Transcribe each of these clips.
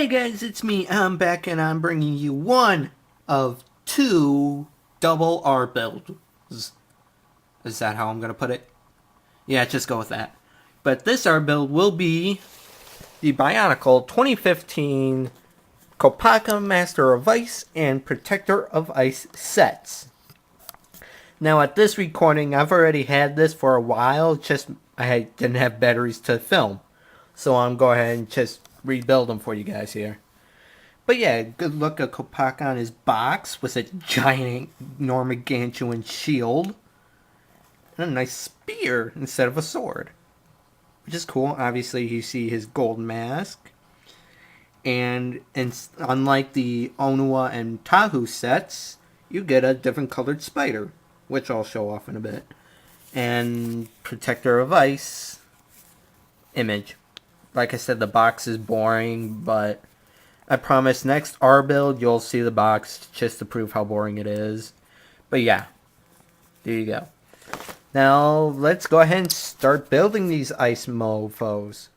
Hey guys, it's me. I'm back and I'm bringing you one of two double R builds. Is that how I'm going to put it? Yeah, just go with that. But this R build will be the Bionicle 2015 Kopaka Master of Ice and Protector of Ice sets. Now at this recording, I've already had this for a while, just I didn't have batteries to film. So I'm going to go ahead and just rebuild them for you guys here. But yeah, good look at Kopaka on his box with a giant gargantuan shield. And a nice spear instead of a sword. Which is cool. Obviously you see his gold mask. And unlike the Onua and Tahu sets, you get a different colored spider. Which I'll show off in a bit. And Protector of Ice image. Like I said, the box is boring, but I promise next R build you'll see the box just to prove how boring it is. But yeah, there you go. Now let's go ahead and start building these ice mofos.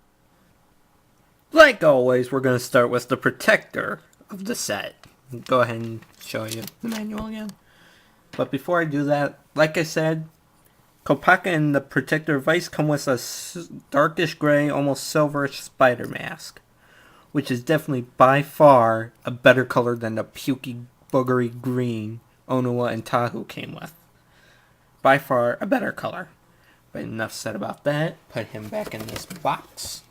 Like always, we're going to start with the protector of the set. Go ahead and show you the manual again. But before I do that, like I said, Kopaka and the Protector of Ice come with a darkish gray, almost silverish spider mask, which is definitely by far a better color than the pukey, boogery green Onua and Tahu came with. By far a better color. But enough said about that. Put him back in this box.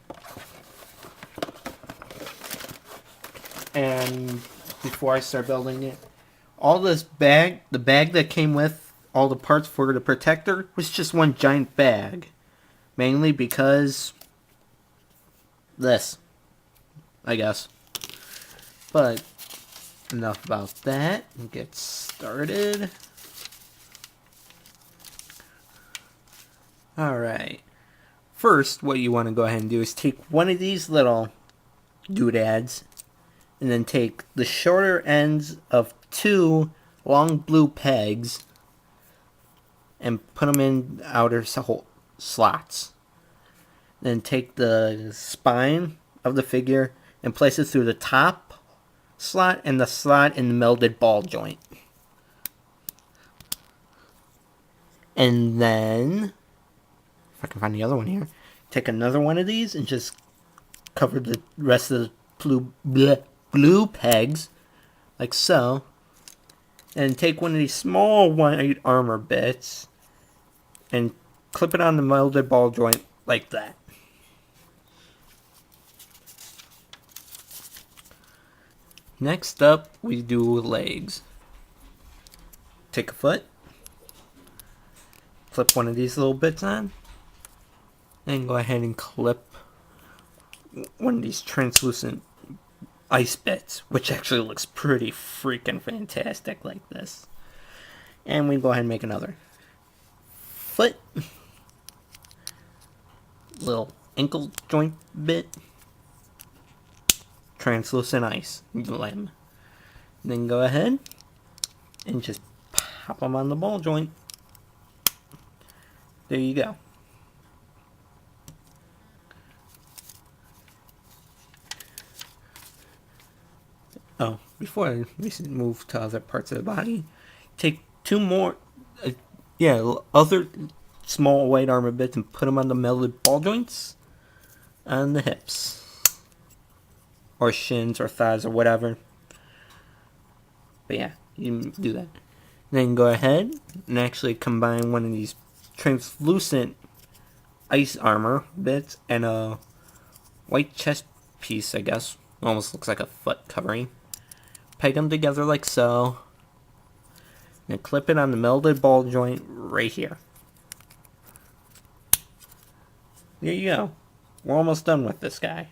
And before I start building it, all this bag, the bag that came with all the parts for the protector, was just one giant bag. Mainly because this, I guess. But enough about that. We'll get started. Alright. First, what you want to go ahead and do is take one of these little doodads and then take the shorter ends of two long blue pegs and put them in outer slots. Then take the spine of the figure and place it through the top slot and the slot in the melded ball joint. And then, if I can find the other one here, take another one of these and just cover the rest of the blue pegs, like so. And take one of these small white armor bits and clip it on the melded ball joint like that. Next up, we do legs. Take a foot, clip one of these little bits on, and go ahead and clip one of these translucent ice bits, which actually looks pretty freaking fantastic like this. And we go ahead and make another foot, little ankle joint bit, translucent ice limb. Then go ahead and just pop them on the ball joint. There you go. Oh, before we move to other parts of the body, take two more, other small white armor bits and put them on the melded ball joints on the hips. Or shins or thighs or whatever. But yeah, you do that. Then go ahead and actually combine one of these translucent ice armor bits and a white chest piece, I guess. Almost looks like a foot covering. Peg them together like so. And clip it on the melded ball joint right here. There you go. We're almost done with this guy.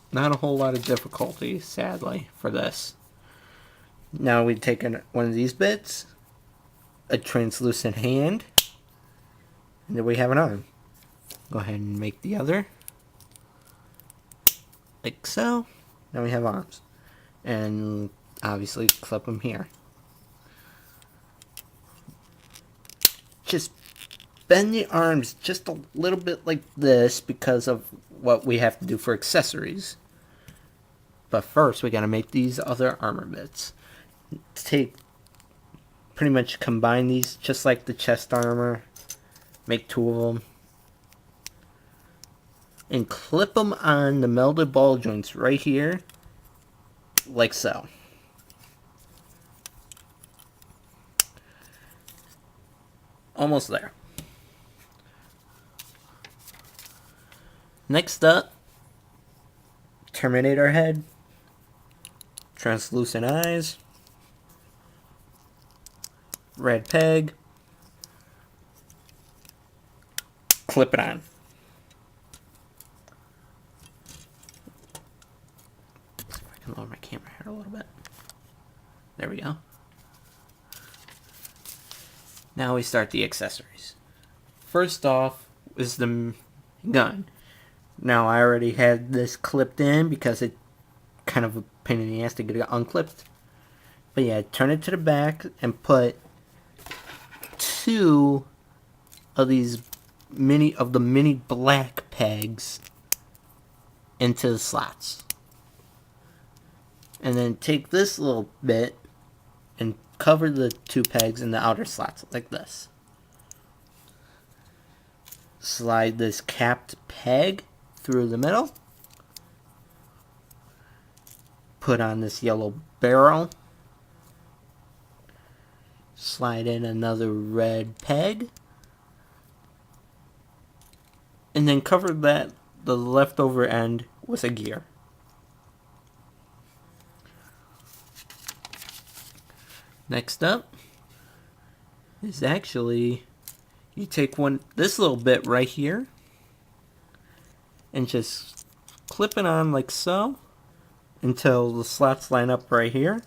Not a whole lot of difficulty, sadly, for this. Now we take one of these bits, a translucent hand, and then we have an arm. Go ahead and make the other. Like so. Now we have arms. And obviously clip them here. Just bend the arms just a little bit like this because of what we have to do for accessories. But first, we gotta make these other armor bits. Pretty much combine these just like the chest armor. Make 2 of them. And clip them on the melded ball joints right here. Like so. Almost there. Next up, Terminator head. Translucent eyes. Red peg. Clip it on. See if I can lower my camera here a little bit. There we go. Now we start the accessories. First off is the gun. Now I already had this clipped in because it's kind of a pain in the ass to get it unclipped. But yeah, turn it to the back and put 2 of these mini black pegs into the slots. And then take this little bit and cover the 2 pegs in the outer slots like this. Slide this capped peg through the middle. Put on this yellow barrel. Slide in another red peg. And then cover the leftover end with a gear. Next up is actually, you take this little bit right here and just clip it on like so until the slots line up right here,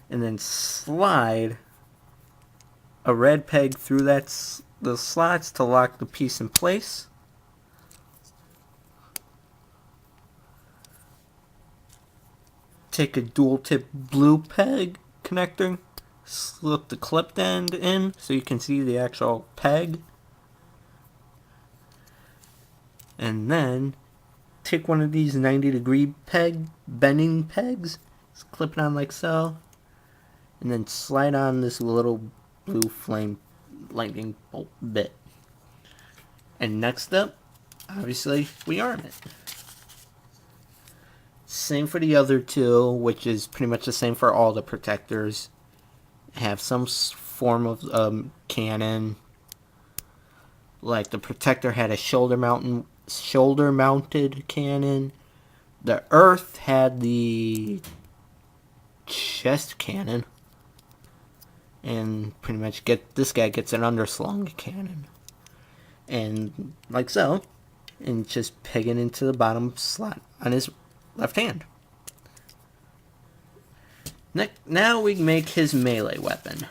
and then slide a red peg through the slots to lock the piece in place. Take a dual tip blue peg connector, slip the clipped end in so you can see the actual peg, and then take one of these 90-degree bending pegs, just clip it on like so, and then slide on this little blue flame lightning bolt bit. And next up, obviously, we arm it. Same for the other 2, which is pretty much the same for all the protectors. Have some form of cannon. Like the protector had a shoulder mounted cannon. The Earth had the chest cannon. And pretty much this guy gets an underslung cannon. And like so. And just peg it into the bottom slot on his left hand. Now we make his melee weapon.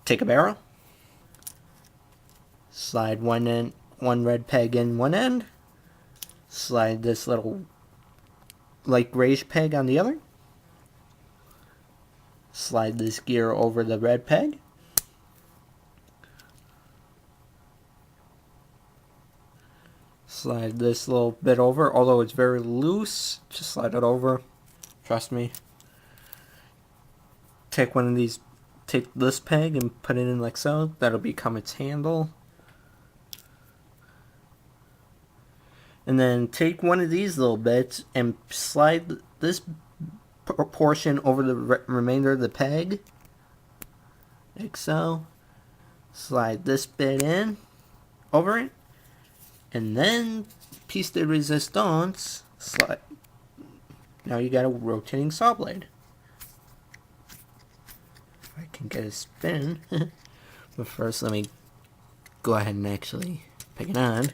Take a barrel. Slide one red peg in one end. Slide this little light grayish peg on the other. Slide this gear over the red peg. Slide this little bit over, although it's very loose, just slide it over. Trust me. Take this peg and put it in like so. That'll become its handle. And then take one of these little bits and slide this portion over the remainder of the peg. Like so. Slide this bit in over it. And then piece de resistance, slide. Now you got a rotating saw blade. If I can get a spin. But first let me go ahead and actually pick it on.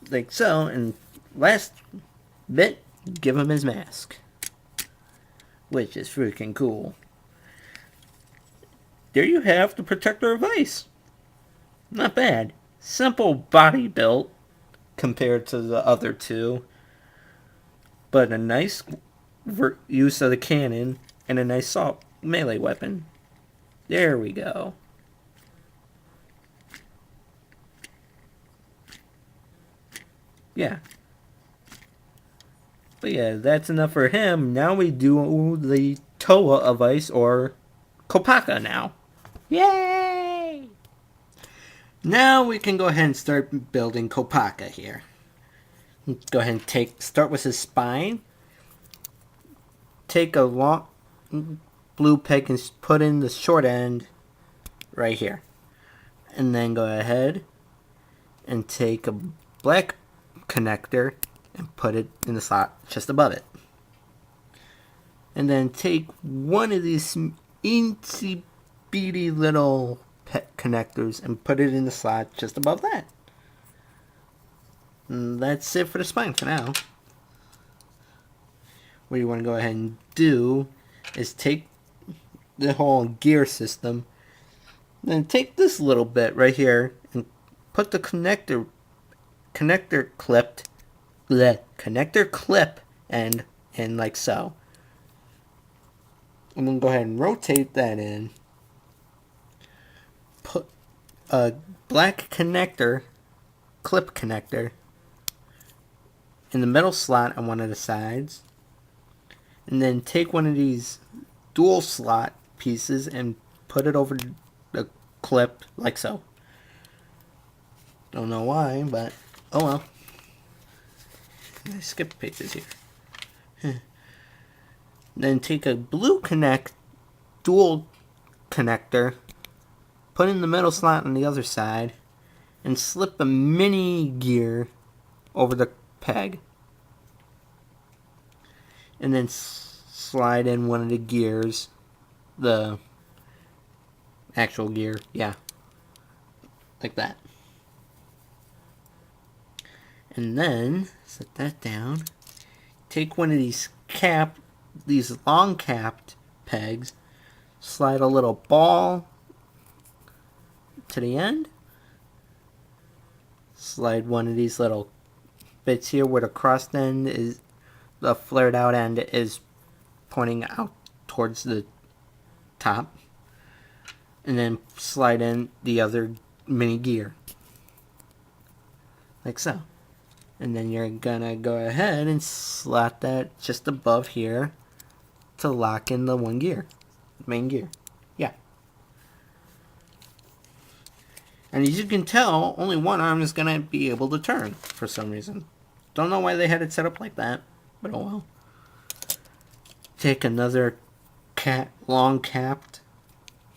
Like so, and last bit, give him his mask. Which is freaking cool. There you have the Protector of Ice. Not bad. Simple body build compared to the other 2, but a nice use of the cannon and a nice melee weapon. There we go. Yeah. But yeah, that's enough for him. Now we do the Toa of Ice, or Kopaka now. Yay! Now we can go ahead and start building Kopaka here. Go ahead and start with his spine. Take a long blue peg and put in the short end right here. And then go ahead and take a black connector and put it in the slot just above it. And then take one of these eensy beady little pet connectors and put it in the slot just above that. And that's it for the spine for now. What you want to go ahead and do is take the whole gear system, then take this little bit right here and put the connector clip end in like so. And then go ahead and rotate that in. Put a black clip connector in the middle slot on one of the sides. And then take one of these dual slot pieces and put it over the clip like so. Don't know why, but oh well. I skipped pages here. Then take a blue dual connector, put in the middle slot on the other side, and slip a mini gear over the peg. And then slide in one of the gears, the actual gear, yeah, like that. And then set that down. Take one of these long capped pegs, slide a little ball to the end, slide one of these little bits here where the crossed end is, the flared out end is pointing out towards the top, and then slide in the other mini gear like so. And then you're gonna go ahead and slot that just above here to lock in the one gear, main gear. Yeah. And as you can tell, only one arm is gonna be able to turn for some reason. Don't know why they had it set up like that, but oh well. Take another long capped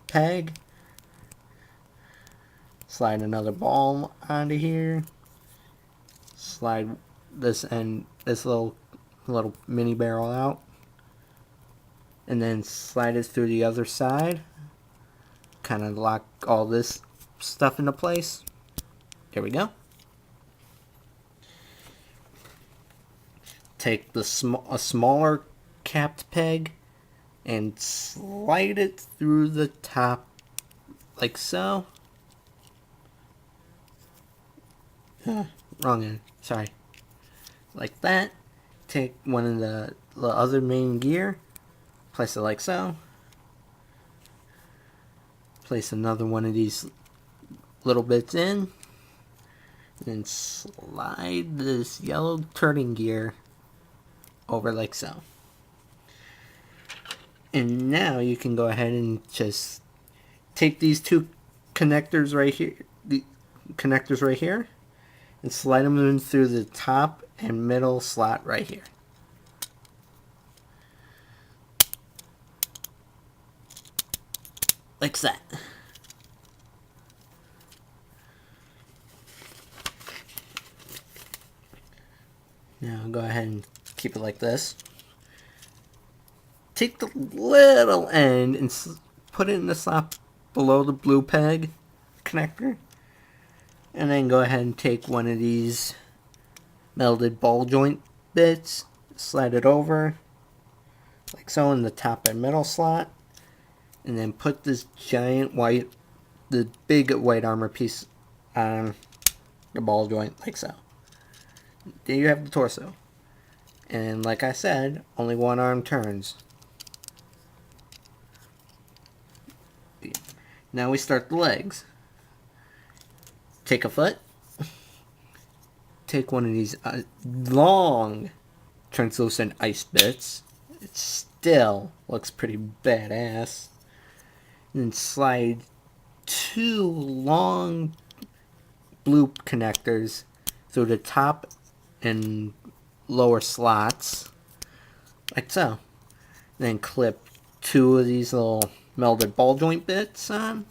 peg, slide another ball onto here, slide this little mini barrel out, and then slide it through the other side. Kind of lock all this stuff into place. Here we go. Take a smaller capped peg and slide it through the top like so. Wrong end. Sorry. Like that. Take one of the other main gear, place it like so. Place another one of these little bits in, and then slide this yellow turning gear over like so. And now you can go ahead and just take these two connectors right here, and slide them in through the top and middle slot right here. Like that. Now go ahead and keep it like this. Take the little end and put it in the slot below the blue peg connector. And then go ahead and take one of these melded ball joint bits, slide it over like so in the top and middle slot, and then put this the big white armor piece on the ball joint like so. There you have the torso. And like I said, only one arm turns. Now we start the legs. Take a foot, take one of these long translucent ice bits. It still looks pretty badass. And then slide 2 long blue connectors through the top and lower slots, like so. Then clip 2 of these little melded ball joint bits on.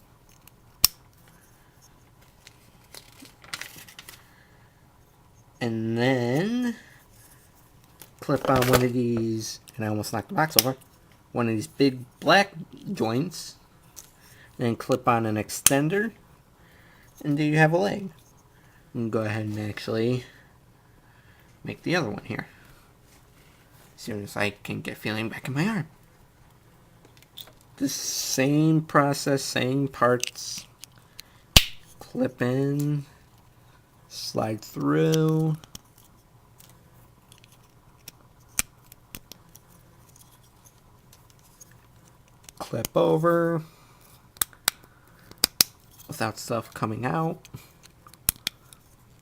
And then clip on one of these, and I almost knocked the box over, one of these big black joints. Then clip on an extender, and there you have a leg. And go ahead and actually make the other one here. As soon as I can get feeling back in my arm. The same process, same parts. Clip in, slide through. Clip over. Without stuff coming out.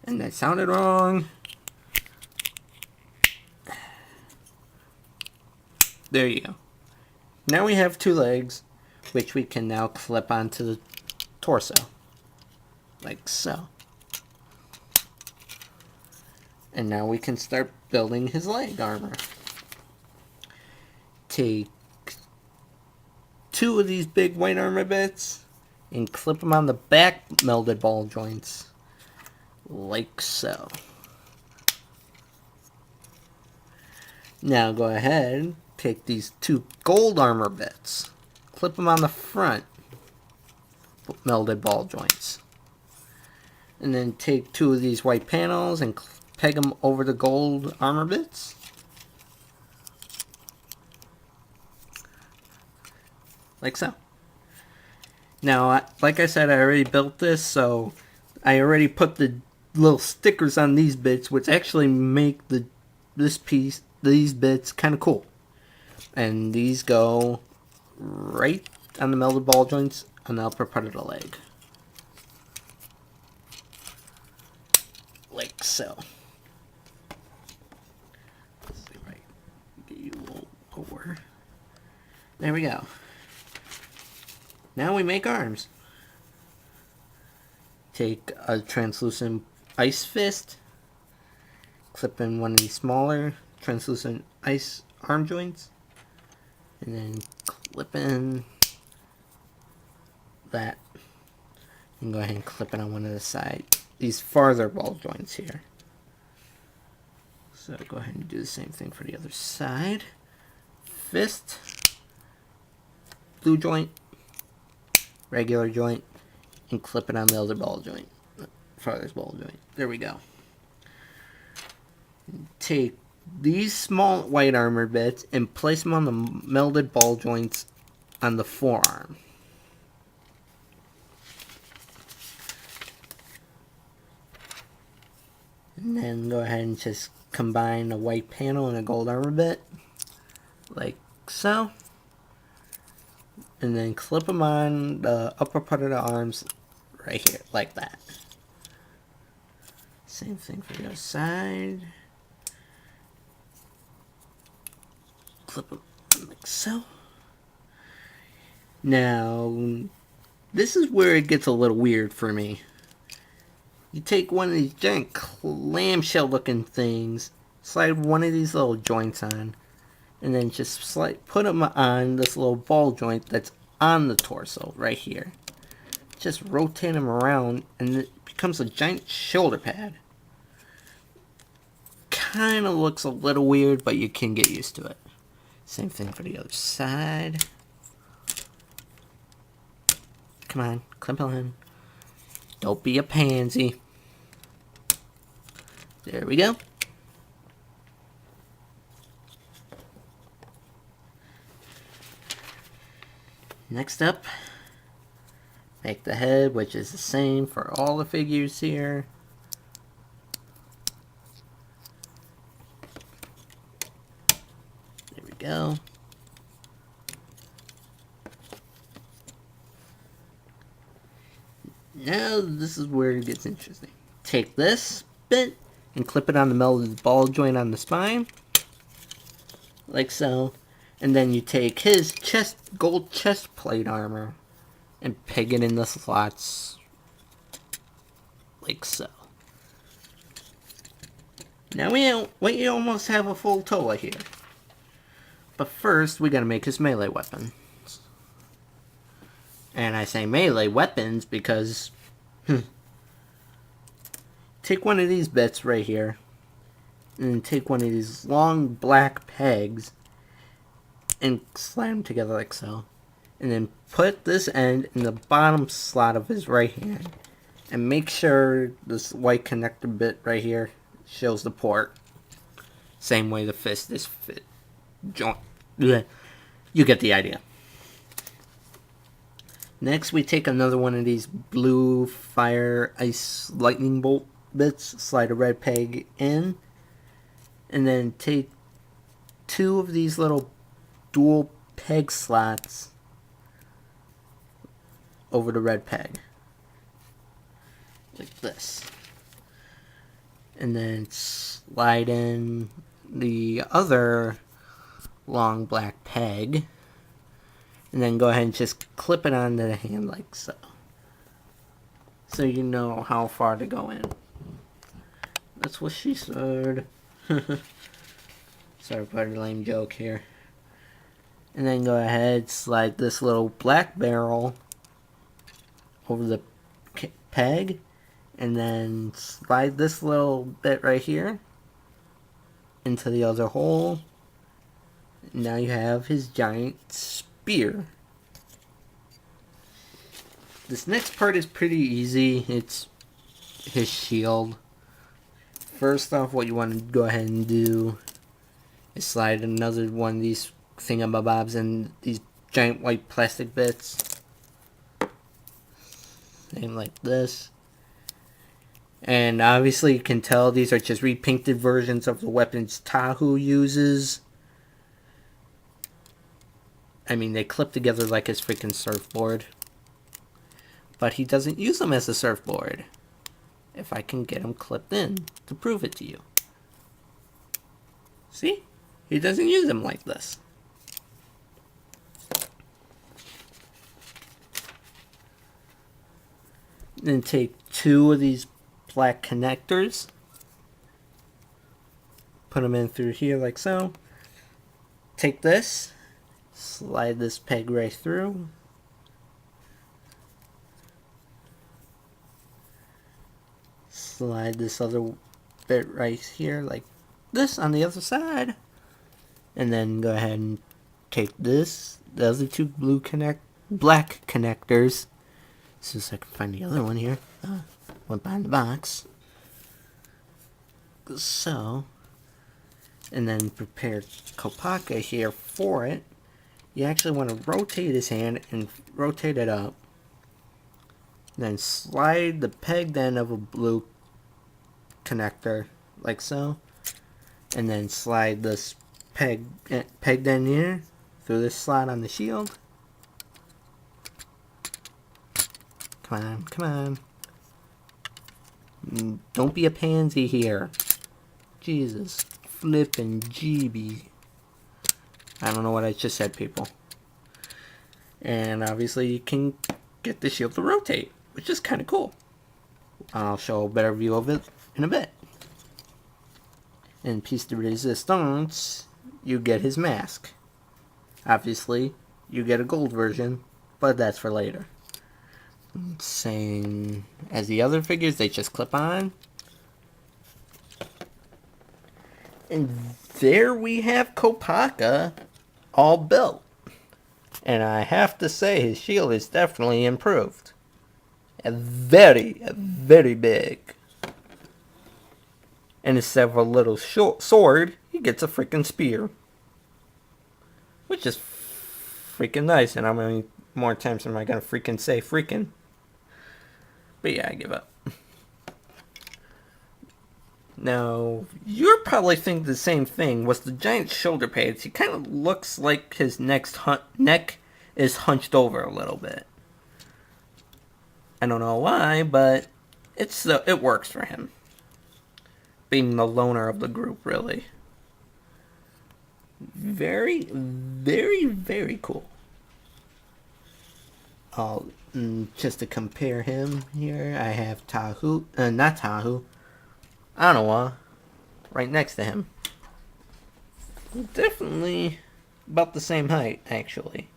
And that sounded wrong. There you go. Now we have 2 legs, which we can now clip onto the torso. Like so. And now we can start building his leg armor. Take 2 of these big white armor bits and clip them on the back melded ball joints. Like so. Now go ahead, take these 2 gold armor bits, clip them on the front melded ball joints. And then take 2 of these white panels and peg them over the gold armor bits. Like so. Now, like I said, I already built this, so I already put the little stickers on these bits, which actually make these bits kind of cool. And these go right on the melded ball joints on the upper part of the leg. Like so. Let's see, right. Get you a little over. There we go. Now we make arms. Take a translucent ice fist, clip in one of these smaller translucent ice arm joints, and then clip in that, and go ahead and clip it on one of the side, these farther ball joints here. So go ahead and do the same thing for the other side. Fist, blue joint, regular joint, and clip it on the other ball joint, farthest ball joint. There we go. Take these small white armor bits and place them on the melded ball joints on the forearm. And then go ahead and just combine a white panel and a gold armor bit, like so. And then clip them on the upper part of the arms right here, like that. Same thing for the other side. Clip them like so. Now, this is where it gets a little weird for me. You take one of these giant clamshell looking things, slide one of these little joints on, and then just put them on this little ball joint that's on the torso right here. Just rotate them around and it becomes a giant shoulder pad. Kind of looks a little weird, but you can get used to it. Same thing for the other side. Come on, clip on. Don't be a pansy. There we go. Next up, make the head, which is the same for all the figures here. There we go. Now this is where it gets interesting. Take this bit and clip it on the melted ball joint on the spine, like so. And then you take his gold chest plate armor and peg it in the slots, like so. Now we almost have a full Toa here. But first, we gotta make his melee weapon. And I say melee weapons because... take one of these bits right here. And take one of these long black pegs. And slide them together like so. And then put this end in the bottom slot of his right hand. And make sure this white connector bit right here shows the port. Same way the fist is fit. Joint. You get the idea. Next, we take another one of these blue fire ice lightning bolt bits, slide a red peg in, and then take two of these little dual peg slots over the red peg. Like this. And then slide in the other long black peg. And then go ahead and just clip it onto the hand like so. So you know how far to go in. That's what she said. Sorry for the lame joke here. And then go ahead, slide this little black barrel over the peg. And then slide this little bit right here into the other hole. Now you have his giant spear. This next part is pretty easy. It's his shield. First off, what you want to go ahead and do is slide another one of these thingamabobs in these giant white plastic bits. Same like this. And obviously you can tell these are just repainted versions of the weapons Tahu uses. I mean, they clip together like his freaking surfboard. But he doesn't use them as a surfboard. If I can get them clipped in to prove it to you. See? He doesn't use them like this. Then take two of these black connectors. Put them in through here like so. Take this. Slide this peg right through. Slide this other bit right here like this on the other side. And then go ahead and take this, the other two black connectors. So I can find the other one here. Went behind the box. So, and then prepare Kopaka here for it. You actually want to rotate his hand and rotate it up. Then slide the pegged end of a blue connector, like so. And then slide this pegged end here through this slot on the shield. Come on, come on. Don't be a pansy here. Jesus. Flippin' GB. I don't know what I just said, people. And obviously you can get the shield to rotate, which is kind of cool. I'll show a better view of it in a bit. In piece de resistance, you get his mask. Obviously, you get a gold version, but that's for later. Same as the other figures, they just clip on. And there we have Kopaka all built. And I have to say, his shield is definitely improved. Very big. And instead of a little sword, he gets a freaking spear. Which is freaking nice. And how many more times am I going to freaking say freaking? But yeah, I give up. Now, you're probably thinking the same thing. With the giant shoulder pads, he kind of looks like his neck is hunched over a little bit. I don't know why, but it works for him. being the loner of the group, really. Very, very, very cool. Just to compare him here, I have Tahu, not Tahu, Anawa, right next to him. Definitely about the same height, actually.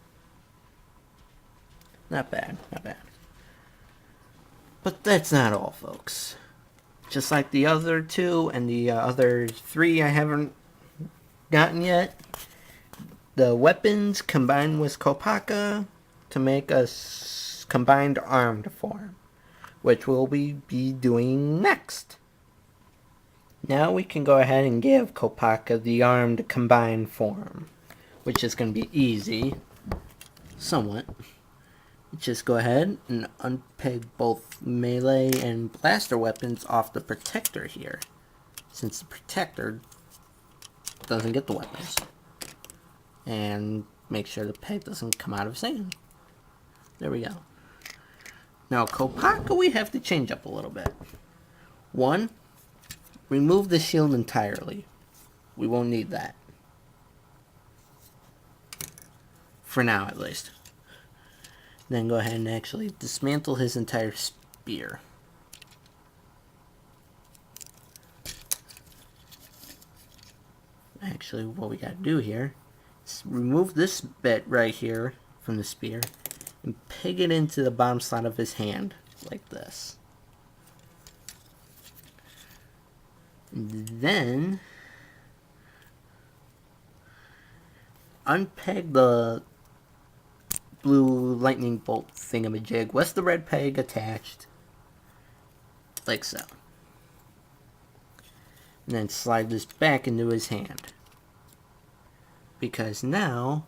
Not bad, not bad. But that's not all, folks. Just like the other two and the other three I haven't gotten yet, the weapons combined with Kopaka to make a combined armed form, which we'll be doing next. Now we can go ahead and give Kopaka the armed combined form, which is going to be easy, somewhat. Just go ahead and unpeg both melee and blaster weapons off the protector here, since the protector doesn't get the weapons. And make sure the peg doesn't come out of sand. There we go. Now Kopaka we have to change up a little bit. One, remove the shield entirely. We won't need that. For now, at least. Then go ahead and actually dismantle his entire spear. Actually, what we gotta do here is remove this bit right here from the spear and peg it into the bottom slot of his hand, like this. And then unpeg the blue lightning bolt thingamajig with the red peg attached, like so. And then slide this back into his hand. Because now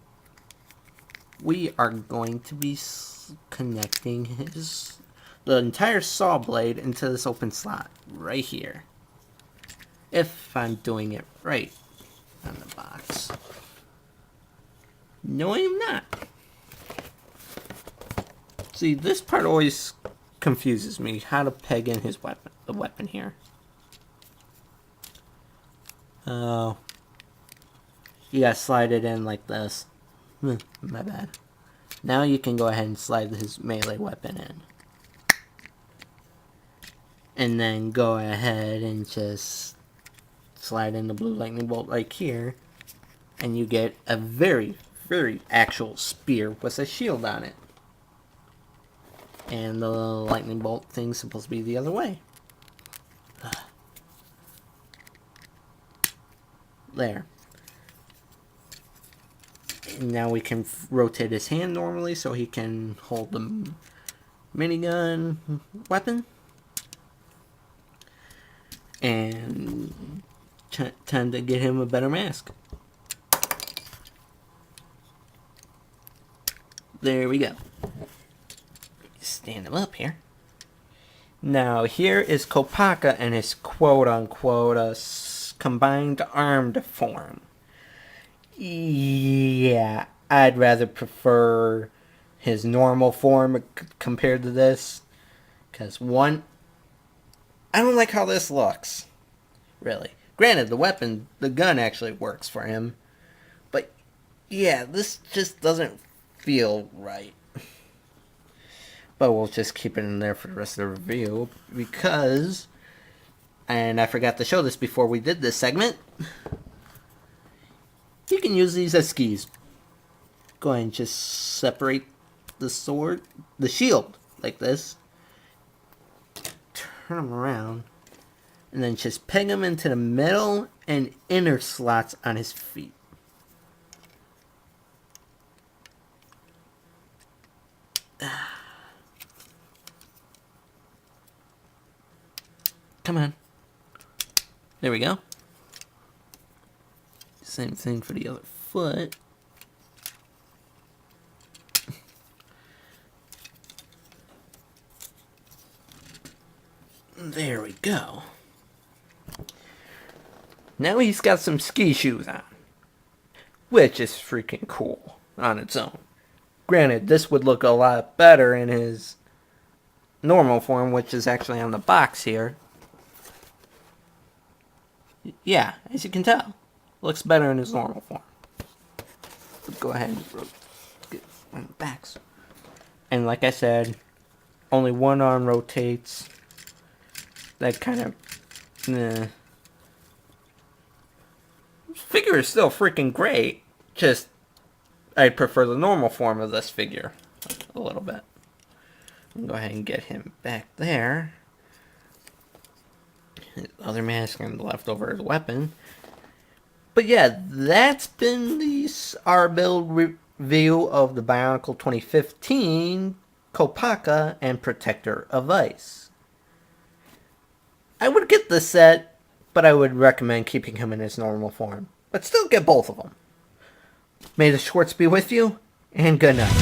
we are going to be connecting the entire saw blade into this open slot right here. If I'm doing it right on the box. No, I am not. See, this part always confuses me, how to peg in his weapon, the weapon here. Oh. You gotta slide it in like this. My bad. Now you can go ahead and slide his melee weapon in. And then go ahead and just slide in the blue lightning bolt like here. And you get a very, very actual spear with a shield on it. And the lightning bolt thing's supposed to be the other way. There. And now we can rotate his hand normally so he can hold the minigun weapon. And time to get him a better mask. There we go. Stand him up here. Now here is Kopaka and his quote-unquote combined armed form. Yeah, I'd rather prefer his normal form compared to this. Because one, I don't like how this looks. Really. Granted, the gun actually works for him. But yeah, this just doesn't feel right. But we'll just keep it in there for the rest of the review. Because, and I forgot to show this before we did this segment, you can use these as skis. Go ahead and just separate the shield, like this. Turn them around. And then just peg them into the middle and inner slots on his feet. Come on. There we go. Same thing for the other foot. There we go. Now he's got some ski shoes on, which is freaking cool on its own. Granted, this would look a lot better in his normal form, which is actually on the box here. Yeah, as you can tell, looks better in his normal form. Let's go ahead and get on the backs. And like I said, only one arm rotates. That kind of... Figure is still freaking great. Just, I prefer the normal form of this figure a little bit. Go ahead and get him back there. His other mask and the leftover weapon. But yeah, that's been our build review of the Bionicle 2015 Kopaka and Protector of Ice. I would get this set, but I would recommend keeping him in his normal form. But still get both of them. May the Schwartz be with you, and good night.